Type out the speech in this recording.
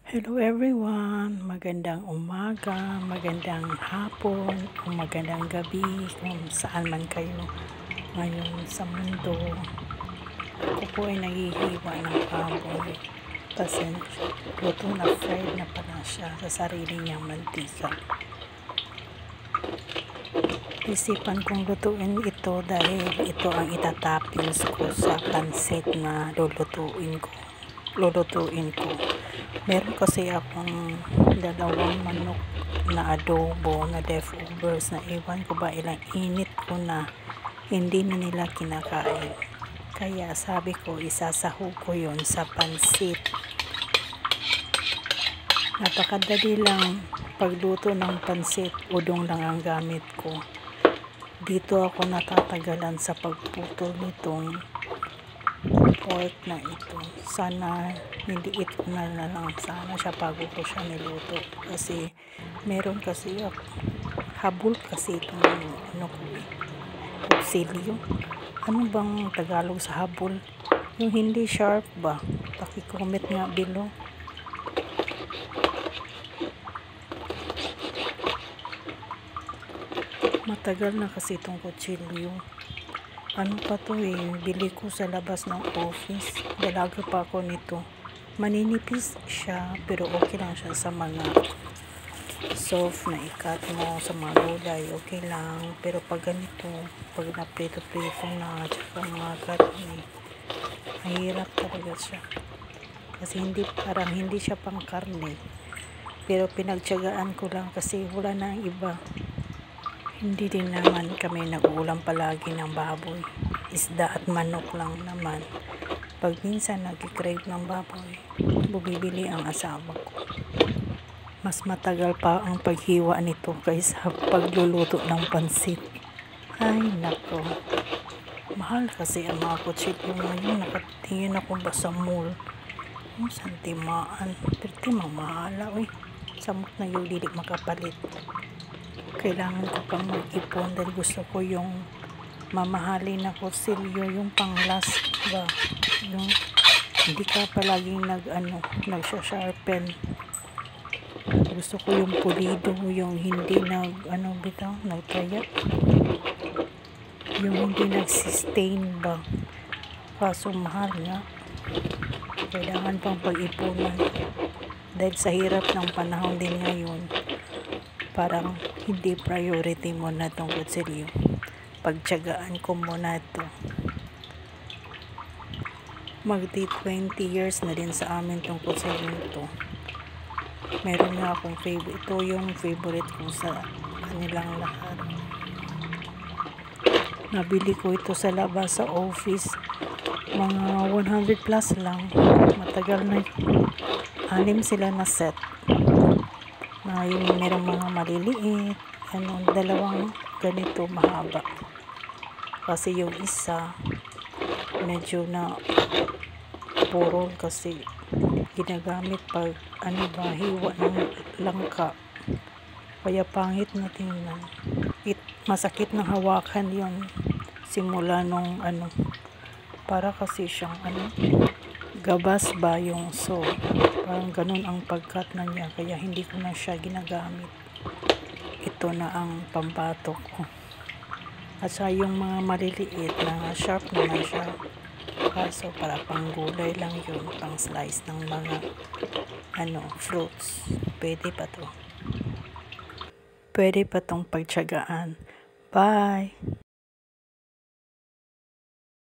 Hello everyone, magandang umaga, magandang hapon, o magandang gabi kung saan man kayo ngayon sa mundo. Ako po ay naghihiwa ng baboy kasi luto na fried na pala siya sa sarili niyang mantika. Isipan kong lutuin ito dahil ito ang itatoppings ko sa pansit na lulutuin ko. Meron kasi akong dalawang manok na adobo na leftovers na iwan ko ba ilang init ko na hindi na nila kinakain. Kaya sabi ko isasahog ko yon sa pansit. Napakadali lang pagluto ng pansit, udong lang ang gamit ko. Dito ako natatagalan sa pagputol nitong pork na ito. Sana niliit ko na lang sana siya bago ko siya niluto. Kasi meron kasi ako. Habol kasi itong kutsilyo. Ano bang Tagalog sa habol? Yung hindi sharp ba? Paki-comment nga below. Matagal na kasi itong kutsilyo. Ano pa to bili ko sa labas ng office. Dalaga pa ako nito. Maninipis siya pero okay lang siya sa mga soft na ikat mo sa mga gulay. Okay lang. Pero pag ganito, pag naprito-prito na tsaka mga karne, mahirap talaga siya. Kasi parang hindi siya pang karne. Pero pinagtiyagaan ko lang kasi wala na iba. Hindi din naman kami nag-uulam palagi ng baboy. Isda at manok lang naman. Pag minsan nag-crave ng baboy, bumibili ang asawa ko. Mas matagal pa ang paghiwa nito kaysa pagluluto ng pansit. Ay nako. Mahal kasi ang mga kutsilyo ngayon. Nakatingin ako ba sa mall? Yung santimaan. Pero mamahala. Samot na yung lilik makapalit. Kailangan ko pang mag-ipon dahil gusto ko yung mamahalin na kutsilyo, yung panglas ba, yung hindi ka palaging nagsha-sharpen. Gusto ko yung pulido, yung hindi nagtaya, yung hindi nagsistain ba. Kaso mahal nga. Kailangan pang pag-ipunan dahil sa hirap ng panahon din ngayon. Parang hindi priority mo na itong kutsilyo. Pagtiyagaan ko muna ito. Magti 20 years na din sa amin itong kutsilyo ito. Meron nga akong favorite. Ito yung favorite ko sa kanilang lahat. Nabili ko ito sa labas sa office. Mga 100 plus lang. Matagal na. 6 sila na set. Na yung merong mga maliliit, dalawang ganito mahaba. Kasi yung isa medyo na purol kasi ginagamit pag hiwa ng langka. Kaya pangit na tingnan. Masakit na hawakan yon simula nung para kasi siyang gabas ba yung parang ganun ang pagkat na niya, kaya hindi ko na siya ginagamit. Ito na ang pambatok ko. At sa yung mga maliliit na sharp naman siya, kaso para pang gulay lang yun, pang slice ng mga fruits. Pwede pa tong pagtiyagaan. Bye!